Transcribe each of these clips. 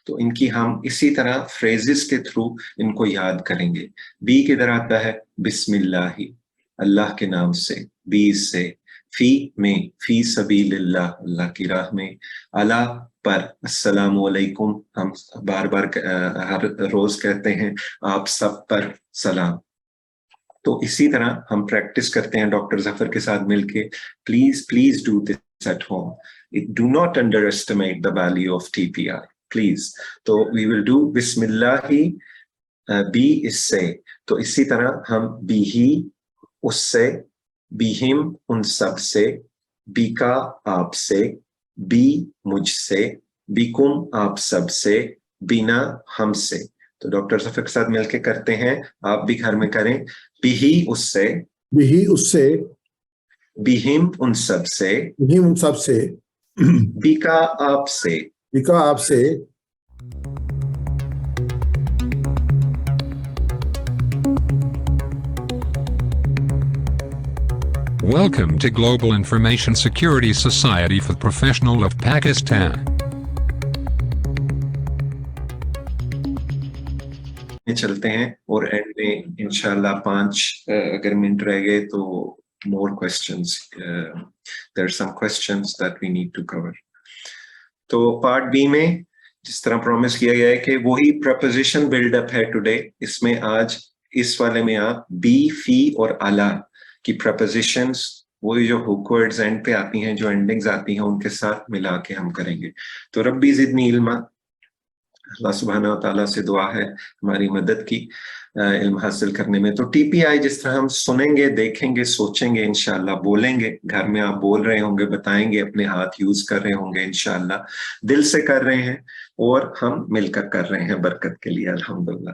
تو ان کی ہم اسی طرح فریزز کے تھرو ان کو یاد کریں گے. بی کدھر آتا ہے؟ بسم اللہ، اللہ کے نام سے. بی سے. فی میں، فی سبیل اللہ، اللہ کی راہ میں. علی پر، السلام علیکم، ہم بار بار ہر روز کہتے ہیں آپ سب پر سلام. تو اسی طرح ہم پریکٹس کرتے ہیں ڈاکٹر ظفر کے ساتھ مل کے. Please do this at home. Do not underestimate the value of TPI please. تو وی ول ڈو بسم اللہ ہی، بی اس سے. تو اسی طرح ہم بی ہی اس سے، بہم ان سب سے، بی کا آپ سے، بی مجھ سے، بیکم آپ سب سے، بینا ہم سے. تو ڈاکٹر ظفر کے ساتھ مل کے کرتے ہیں، آپ بھی گھر میں کریں. بھی اس سے، بھی اس سے، بہم ان سب سے، بھی ان سب سے، بی کا آپ سے، بھی کا آپ سے. Welcome to Global Information Security Society for the Professional of Pakistan. چلتے ہیں اور اینڈ میں انشاءاللہ 5 اگر منٹ رہ گئے تو more questions. There are some questions that we need to cover. تو پارٹ بی میں جس طرح پرومس کیا گیا ہے کہ وہی پرپوزیشن بلڈ اپ ہے ٹوڈے. اس میں آج اس والے میں آپ بی، فی اور الا کی پرپوزیشنز، وہی جو ہوک ورڈز اینڈ پہ آتی ہیں، جو اینڈنگز آتی ہیں، ان کے ساتھ ملا کے ہم کریں گے. تو ربی زدنی علما، اللہ سبحانہ و تعالیٰ سے دعا ہے ہماری مدد کی علم حاصل کرنے میں. تو TPI جس طرح ہم سنیں گے، دیکھیں گے، سوچیں گے، انشاءاللہ بولیں گے. گھر میں آپ بول رہے ہوں گے، بتائیں گے، اپنے ہاتھ یوز کر رہے ہوں گے، انشاءاللہ دل سے کر رہے ہیں اور ہم مل کر کر رہے ہیں برکت کے لیے الحمدللہ.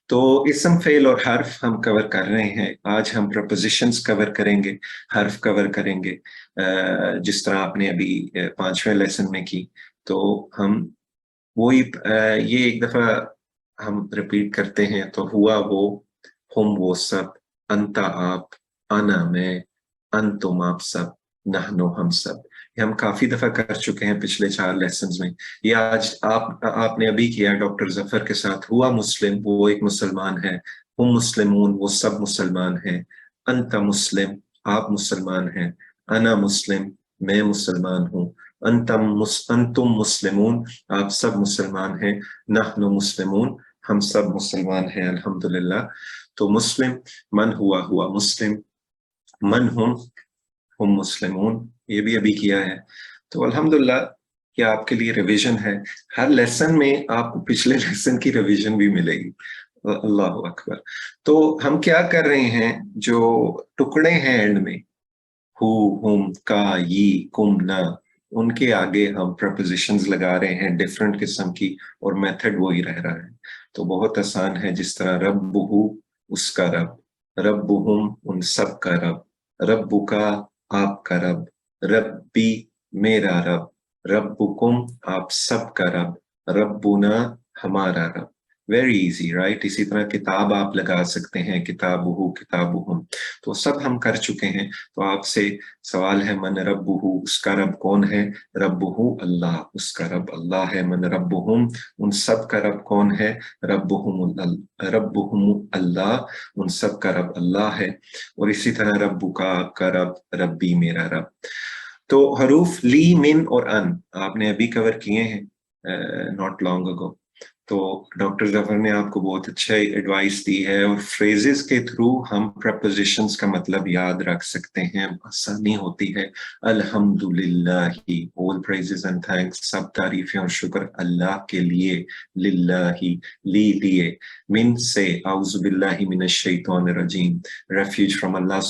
تو اسم، فعل اور حرف ہم کور کر رہے ہیں. آج ہم پرپوزیشنز کور کریں گے، حرف کور کریں گے، جس طرح آپ نے ابھی 5ویں لیسن میں کی. تو ہم وہی یہ ایک دفعہ ہم ریپیٹ کرتے ہیں. تو ہوا وہ، ہم وہ سب، انتا آپ، انا میں، انتم آپ سب، نحنو ہم سب. یہ ہم کافی دفعہ کر چکے ہیں پچھلے 4 لیسنز میں. یہ آج آپ نے ابھی کیا ڈاکٹر ظفر کے ساتھ. ہوا مسلم، وہ ایک مسلمان ہے. ہم مسلمون، وہ سب مسلمان ہیں. انت مسلم، آپ مسلمان ہیں. انا مسلم، میں مسلمان ہوں. انتم مسلمون، آپ سب مسلمان ہیں. نحن مسلمون، ہم سب مسلمان ہیں الحمدللہ. تو مسلم، من ہوا، ہوا مسلم. من ہم مسلمون، یہ بھی ابھی کیا ہے. تو الحمدللہ یہ آپ کے لیے ریویژن ہے. ہر لیسن میں آپ کو پچھلے لیسن کی ریویژن بھی ملے گی. اللہ اکبر. تو ہم کیا کر رہے ہیں، جو ٹکڑے ہیں اینڈ میں، ہو، ہم، کا، یہ، کم، نہ، ان کے آگے ہم پرپوزیشنز لگا رہے ہیں ڈیفرنٹ قسم کی، اور میتھڈ وہی رہ رہا ہے. تو بہت آسان ہے. جس طرح ربہ، اس کا رب، ربہم، ان سب کا رب، ربو کا، آپ کا رب، ربی، میرا رب، ربکم، آپ سب کا رب، ربنا، ہمارا رب. Very easy right. اسی طرح کتاب آپ لگا سکتے ہیں، کتابہ، کتابہم. تو سب ہم کر چکے ہیں. تو آپ سے سوال ہے، من ربہ، اس کا رب کون ہے؟ ربہ اللہ، اس کا رب اللہ ہے. من ربہم، ان سب کا رب کون ہے؟ ربہم اللہ، ان سب کا رب اللہ ہے. اور اسی طرح ربو کا، آپ کا رب، ربی، میرا رب. تو حروف لی، من اور ان آپ نے ابھی کور کیے ہیں ناٹ لانگ اگو. تو ڈاکٹر ظفر نے آپ کو بہت اچھا ایڈوائس دی ہے، اور فریزز کے تھرو ہم پرپوزیشنز کا مطلب یاد رکھ سکتے ہیں، آسانی ہوتی ہے. الحمدللہ، all praises and thanks، سب تعریفیں اور شکر اللہ کے لیے. للہ، لیے. من سے، اعوذ باللہ من الشیطان الرجیم، refuge from Allah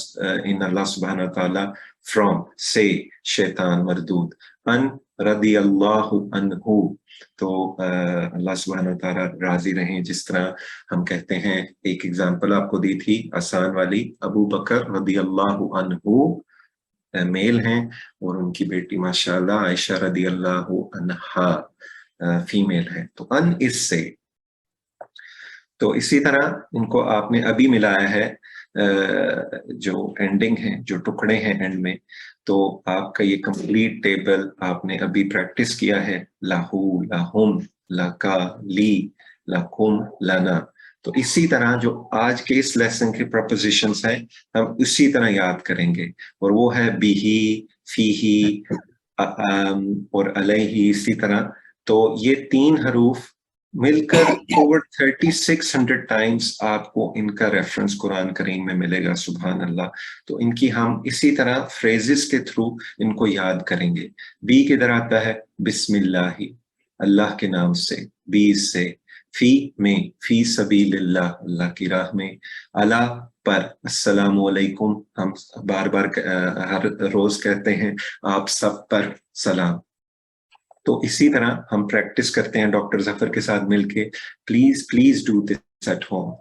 in Allah subhanahu wa ta'ala. from، سے، شیطان مردود. ان، رضی اللہ عنہ، تو اللہ سبحانہ وتعالی راضی رہیں. جس طرح ہم کہتے ہیں، ایک ایگزامپل آپ کو دی تھی آسان والی، ابو بکر رضی اللہ عنہ میل ہیں، اور ان کی بیٹی ماشاءاللہ عائشہ رضی اللہ عنہا فیمیل ہے. تو ان، اس سے. تو اسی طرح ان کو آپ نے ابھی ملایا ہے، جو اینڈنگ ہیں، جو ٹکڑے ہیں اینڈ میں. تو آپ کا یہ کمپلیٹ ٹیبل آپ نے ابھی پریکٹس کیا ہے، لاہو، لاہم، لکا، لی، لکم، لنا. تو اسی طرح جو آج کے اس لیسن کے پرپوزیشنز ہیں ہم اسی طرح یاد کریں گے، اور وہ ہے بیہی، فیہی اور علیہ، اسی طرح. تو یہ 3 حروف مل کر اوور 3600 ٹائمز آپ کو ان کا ریفرنس قرآن کریم میں ملے گا. سبحان اللہ. تو ان کی ہم اسی طرح فریزز کے تھرو ان کو یاد کریں گے. بی کدھر آتا ہے؟ بسم اللہ، اللہ کے نام سے. بی سے. فی میں، فی سبیل اللہ، اللہ کی راہ میں. علی پر، السلام علیکم، ہم بار بار ہر روز کہتے ہیں آپ سب پر سلام. تو اسی طرح ہم پریکٹس کرتے ہیں ڈاکٹر ظفر کے ساتھ مل کے. Please do this at home.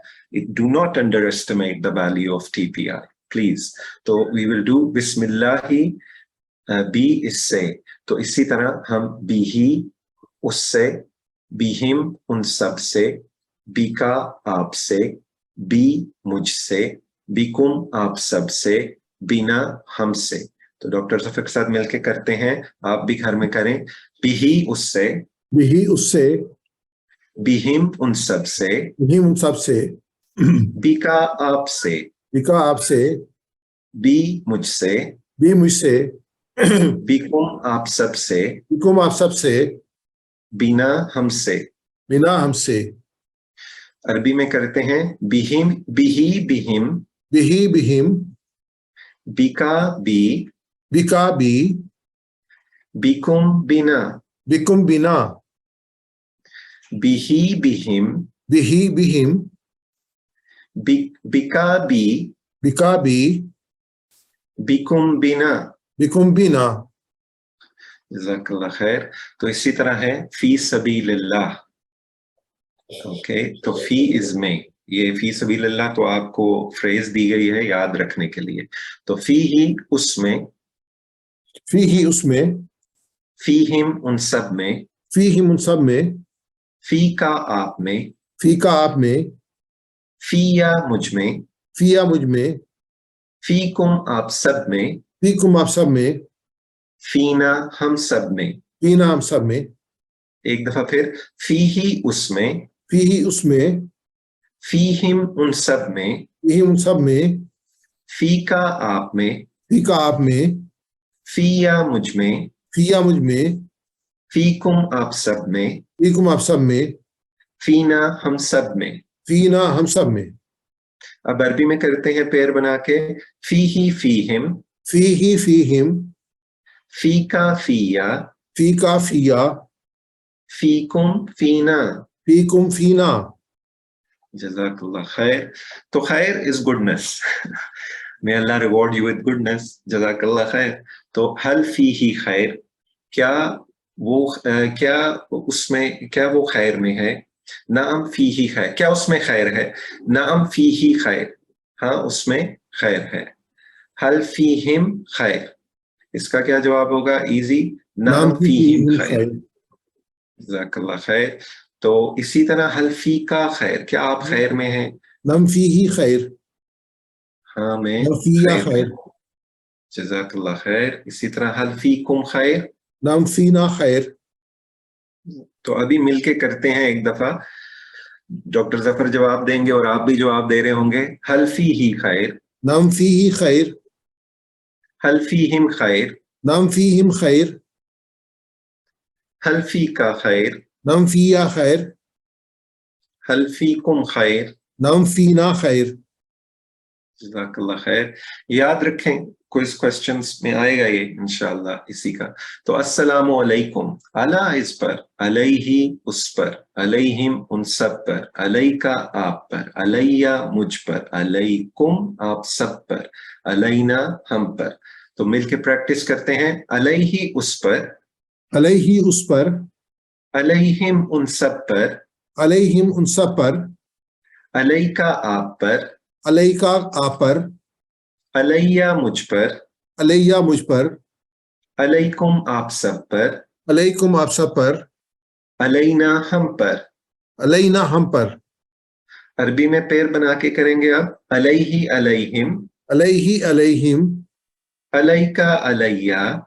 Do not underestimate the value of TPI please. تو وی ول ڈو بسم اللہ بی اس سے. تو اسی طرح ہم بی ہی اس سے، بیہم ان سب سے، بی کا آپ سے، بی مجھ سے، بیکم آپ سب سے، بینا ہم سے. تو ڈاکٹر ظفر کے ساتھ مل کے کرتے ہیں، آپ بھی گھر میں کریں. بیہی اس سے، بھی اس سے، بیہم ان سب سے، بھی ان سب سے، بی کا آپ سے، بکا آپ سے، بی مجھ سے، بھی مجھ سے، بیکم آپ سب سے، بکم آپ سب سے، بینا ہم سے. بنا ہم سے. عربی میں کرتے ہیں بیہم، بیہی بہم، بھی بہم، بیکا بی، بکا بھی، بیکم بینا، بکم بنا، بیہی بہم، بھی بہم، بیکا بی، بکا بھی، بیکم بینا. بکم بنا. جزاک اللہ خیر. تو اسی طرح ہے فی سبیل اللہ. اوکے، تو فی از میں، یہ فی سبیل اللہ تو آپ کو فریز دی گئی ہے یاد رکھنے کے لیے. تو فی ہی اس میں، فی ہی اس میں، فی ہم ان سب میں، فی ہم ان سب میں، فی کا آپ میں، فی کا آپ میں، فی یا مجھ میں، فی یا مجھ میں، فی کم آپ سب میں، فی کم آپ سب میں، فینا ہم سب میں. فینا ہم سب میں. ایک دفعہ پھر، فی ہی اس میں، فی ہی اس میں، فی ہم ان سب میں، فی ان سب میں، فی کا آپ میں، فی کا آپ میں، فی یا مجھ میں، فی یا مجھ میں، فی کم آپ سب میں، فی کم آپ سب میں، فینا ہم سب میں. فینا ہم سب میں. اب عربی میں کرتے ہیں پیر بنا کے، فی ہی فیہم، فی ہی فیہم، فی کا فیا، فی کا فیا، فی کم فینا. فی کم فینا. جزاک اللہ خیر. تو خیر از goodness. may Allah reward you with goodness. جزاک اللہ خیر. تو حل فی ہی خیر، کیا وہ کیا اس میں، کیا وہ خیر میں ہے؟ نعم فی ہی خیر، کیا اس میں خیر ہے؟ نعم فی ہی خیر، ہاں اس میں خیر ہے. حل فیہم خیر، اس کا کیا جواب ہوگا؟ ایزی، نام نعم فی فیہم فیہم خیر. خیر. جزاک اللہ خیر. تو اسی طرح حل فی کا خیر، کیا آپ خیر میں ہیں؟ نام فی ہی خیر، ہاں میں نام فی یا خیر میں خیر. ہوں. جزاک اللہ خیر. اسی طرح حل فی کم خیر. نام فینا خیر. تو ابھی مل کے کرتے ہیں ایک دفعہ، ڈاکٹر ظفر جواب دیں گے اور آپ بھی جواب دے رہے ہوں گے. حل فی ہی خیر، نام فی ہی خیر، حل فیہم خیر، نام فیہم خیر، حل فی کا خیر، نام فی یا خیر، حل فی کم خیر. نام فینا خیر. جزاک اللہ خیر. یاد رکھیں کوئز کوسچنز میں آئے گا یہ انشاءاللہ اسی کا. تو السلام علیکم، علی اس پر، علیہ اس پر، علیہم ان سب پر، علیکا آپ پر، علیہ مجھ پر، علیکم آپ سب پر، علینا ہم پر. تو مل کے پریکٹس کرتے ہیں. علیہ اس پر، علیہ اس پر، علیہم ان سب پر، علیہم ان سب پر، علیکا آپ پر، علیکا آپ پر، علیہ مجھ پر، علیہ مجھ پر، علیکم آپ سب پر، علیکم آپ سب پر، علینا ہم پر. علینا ہم پر. عربی میں پیر بنا کے کریں گے اب. علیہ علیہم، علیہ علیہم، alayka alayya,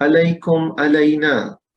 alaykum alayna.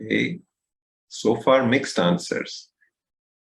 okay. So far mixed answers.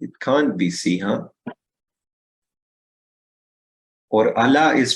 it can't be C, huh? Or Allah is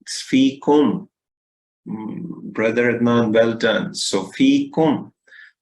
It's fikum. Brother Adnan, well done. So fikum,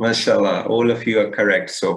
MashaAllah, all of you are correct so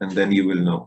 and then you will know.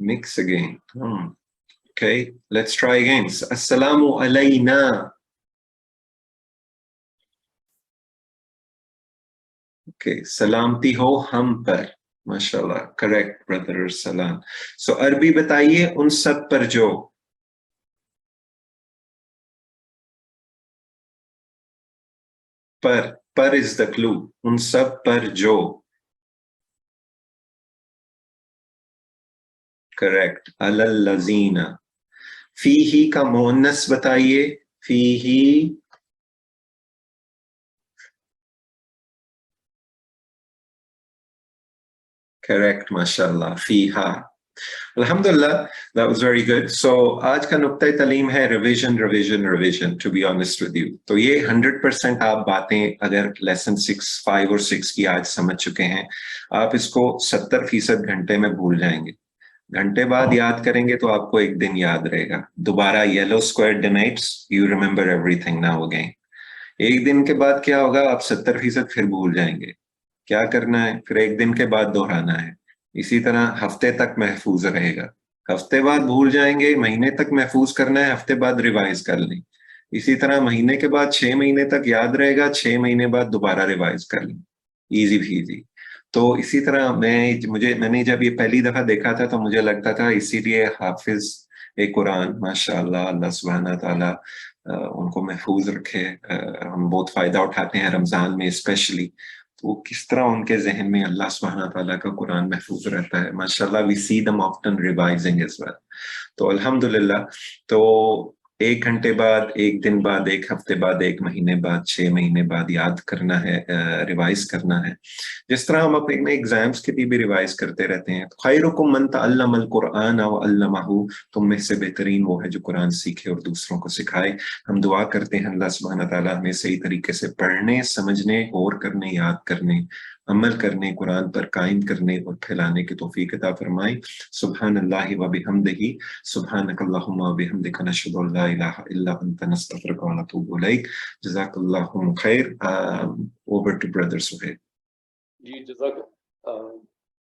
Mix again. Okay, let's try again. Assalamu alayna. Okay, salamti ho hum par. MashaAllah, correct, brother Salam. So, Arabi bataiye un sab par jo. Par is the clue. Un sab par jo. Correct. Alal lazina. Fihi ka muannas bataiye. Fihi. Correct, mashallah. Fiha. Alhamdulillah, that was very good. So آج کا نقطۂ تعلیم ہے revision, to be honest with you. تو یہ 100% آپ باتیں اگر لیسن 6, 5 اور 6 کی آج سمجھ چکے ہیں، آپ اس کو 70% گھنٹے میں بھول جائیں گے. گھنٹے بعد یاد کریں گے تو آپ کو ایک دن یاد رہے گا. دوبارہ yellow square denites, you remember everything now again. ایک دن کے بعد کیا ہوگا، آپ 70% پھر بھول جائیں گے. کیا کرنا ہے، پھر ایک دن کے بعد دہرانا ہے. اسی طرح ہفتے تک محفوظ رہے گا. ہفتے بعد بھول جائیں گے، مہینے تک محفوظ کرنا ہے، ہفتے بعد ریوائز کر لیں. اسی طرح مہینے کے بعد 6 مہینے تک یاد رہے گا، 6 مہینے بعد دوبارہ ریوائز کر لیں. Easy easy. تو اسی طرح میں نے جب یہ پہلی دفعہ دیکھا تھا تو مجھے لگتا تھا اسی لیے حافظ قرآن ماشاء اللہ سبحانہ تعالیٰ ان کو محفوظ رکھے. ہم بہت فائدہ اٹھاتے ہیں رمضان میں اسپیشلی. تو کس طرح ان کے ذہن میں اللہ سبحانہ تعالیٰ کا قرآن محفوظ رہتا ہے ماشاءاللہ. we see them often revising as well. تو الحمدللہ. تو 1 گھنٹے بعد، 1 دن بعد، 1 ہفتے بعد، 1 مہینے بعد، 6 مہینے بعد یاد کرنا ہے، ریوائز کرنا ہے. جس طرح ہم اپنے ایگزامس کے لیے بھی ریوائز کرتے رہتے ہیں. خیرکم من تعلم القرآن وعلمہ، تم میں سے بہترین وہ ہے جو قرآن سیکھے اور دوسروں کو سکھائے. ہم دعا کرتے ہیں اللہ سبحانہ تعالیٰ ہمیں صحیح طریقے سے پڑھنے، سمجھنے، غور کرنے، یاد کرنے، عمل کرنے، قرآن پر قائم کرنے اور پھیلانے کی توفیق عطا فرمائے. سبحان اللہ و بحمدہ، سبحانک اللہم و بحمدک، نشہد ان لا الہ الا انت، نستغفرک و نتوب الیک. جزاک اللہ خیر. Over to brother Suhail. جی جزاک